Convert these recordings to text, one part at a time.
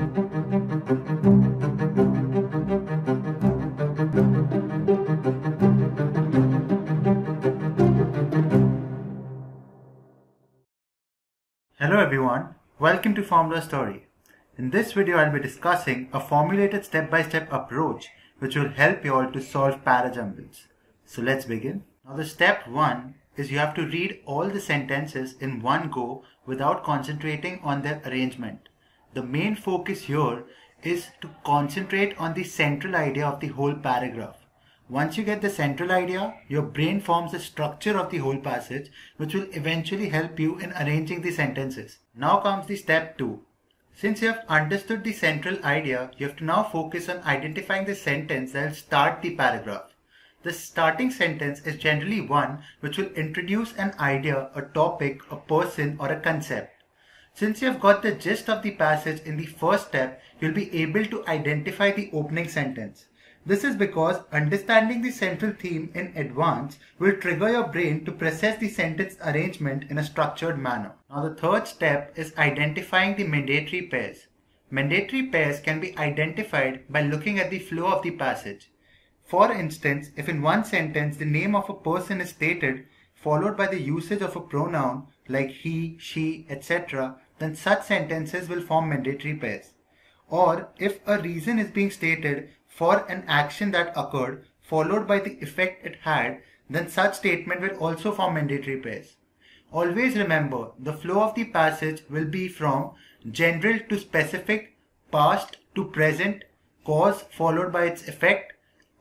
Hello everyone, welcome to Formula Story. In this video I'll be discussing a formulated step-by-step approach which will help you all to solve ParaJumbles. So let's begin. Now the step 1 is you have to read all the sentences in one go without concentrating on their arrangement. The main focus here is to concentrate on the central idea of the whole paragraph. Once you get the central idea, your brain forms the structure of the whole passage, which will eventually help you in arranging the sentences. Now comes the step 2. Since you have understood the central idea, you have to now focus on identifying the sentence that will start the paragraph. The starting sentence is generally one which will introduce an idea, a topic, a person, or a concept. Since you have got the gist of the passage in the first step, you'll be able to identify the opening sentence. This is because understanding the central theme in advance will trigger your brain to process the sentence arrangement in a structured manner. Now the third step is identifying the mandatory pairs. Mandatory pairs can be identified by looking at the flow of the passage. For instance, if in one sentence the name of a person is stated followed by the usage of a pronoun like he, she, etc., then such sentences will form mandatory pairs. Or if a reason is being stated for an action that occurred followed by the effect it had, then such statement will also form mandatory pairs. Always remember, the flow of the passage will be from general to specific, past to present, cause followed by its effect,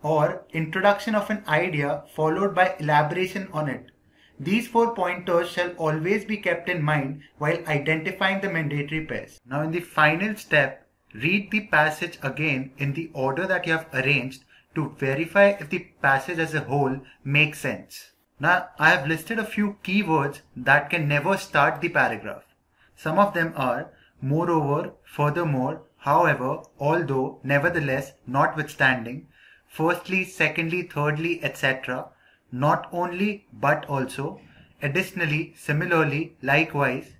or introduction of an idea followed by elaboration on it. These 4 pointers shall always be kept in mind while identifying the mandatory pairs. Now in the final step, read the passage again in the order that you have arranged to verify if the passage as a whole makes sense. Now, I have listed a few keywords that can never start the paragraph. Some of them are moreover, furthermore, however, although, nevertheless, notwithstanding, firstly, secondly, thirdly, etc., not only, but also, additionally, similarly, likewise,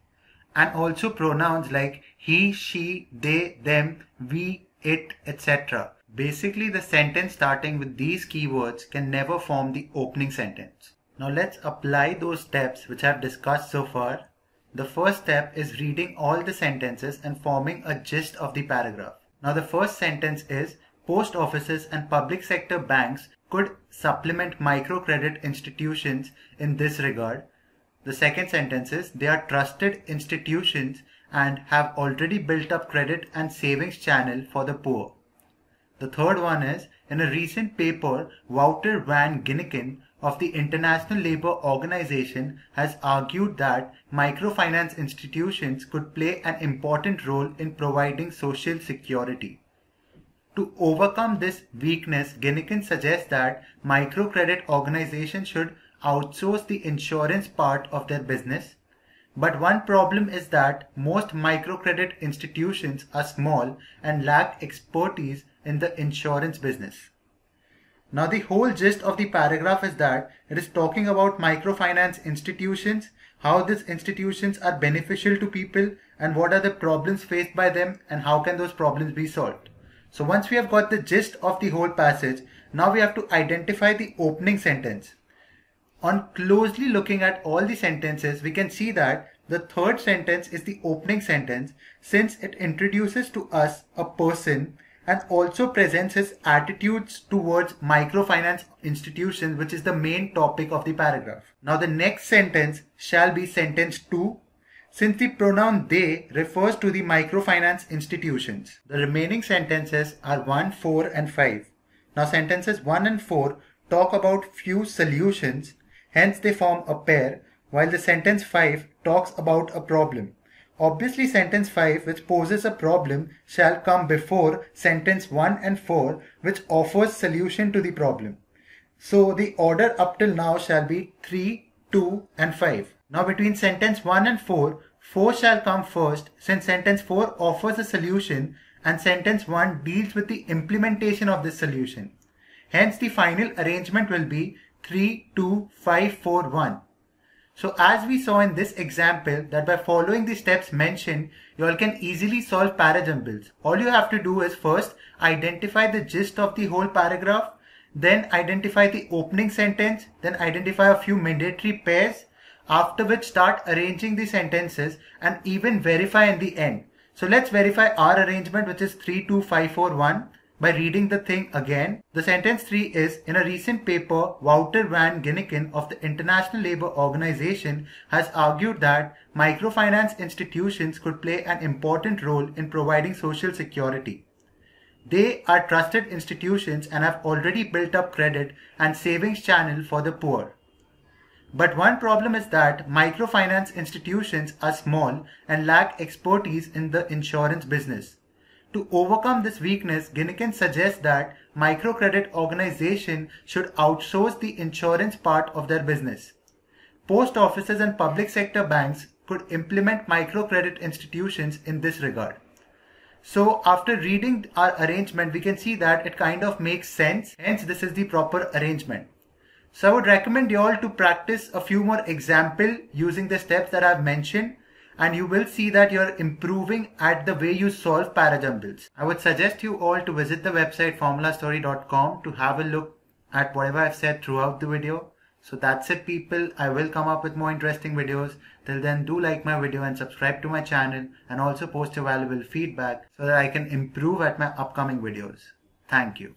and also pronouns like he, she, they, them, we, it, etc. Basically, the sentence starting with these keywords can never form the opening sentence. Now let's apply those steps which I have discussed so far. The first step is reading all the sentences and forming a gist of the paragraph. Now the first sentence is, post offices and public sector banks could supplement microcredit institutions in this regard. The second sentence is, they are trusted institutions and have already built up credit and savings channel for the poor. The third one is, in a recent paper, Wouter van Ginneken of the International Labour Organization has argued that microfinance institutions could play an important role in providing social security. To overcome this weakness, Ginneken suggests that microcredit organizations should outsource the insurance part of their business. But one problem is that most microcredit institutions are small and lack expertise in the insurance business. Now the whole gist of the paragraph is that it is talking about microfinance institutions, how these institutions are beneficial to people and what are the problems faced by them and how can those problems be solved. So once we have got the gist of the whole passage, now we have to identify the opening sentence. On closely looking at all the sentences, we can see that the third sentence is the opening sentence since it introduces to us a person and also presents his attitudes towards microfinance institutions, which is the main topic of the paragraph. Now the next sentence shall be sentence 2 since the pronoun they refers to the microfinance institutions. The remaining sentences are 1, 4 and 5. Now sentences 1 and 4 talk about few solutions, hence they form a pair, while the sentence 5 talks about a problem. Obviously sentence 5 which poses a problem shall come before sentence 1 and 4 which offers solution to the problem. So the order up till now shall be 3, 2 and 5. Now between sentence 1 and 4, 4 shall come first since sentence 4 offers a solution and sentence 1 deals with the implementation of this solution. Hence the final arrangement will be 3, 2, 5, 4, 1. So as we saw in this example, that by following the steps mentioned, you all can easily solve ParaJumbles. All you have to do is first identify the gist of the whole paragraph, then identify the opening sentence, then identify a few mandatory pairs, after which start arranging the sentences and even verify in the end. So let's verify our arrangement, which is 3, 2, 5, 4, 1. By reading the thing again. The sentence 3 is, in a recent paper, Wouter van Ginneken of the International Labour Organization has argued that microfinance institutions could play an important role in providing social security. They are trusted institutions and have already built up credit and savings channel for the poor. But one problem is that microfinance institutions are small and lack expertise in the insurance business. To overcome this weakness, Ginneken suggests that microcredit organizations should outsource the insurance part of their business. Post offices and public sector banks could implement microcredit institutions in this regard. So after reading our arrangement, we can see that it kind of makes sense. Hence, this is the proper arrangement. So I would recommend you all to practice a few more examples using the steps that I've mentioned, and you will see that you're improving at the way you solve ParaJumbles. I would suggest you all to visit the website formulastory.com to have a look at whatever I've said throughout the video. So that's it, people. I will come up with more interesting videos. Till then, do like my video and subscribe to my channel, and also post your valuable feedback so that I can improve at my upcoming videos. Thank you.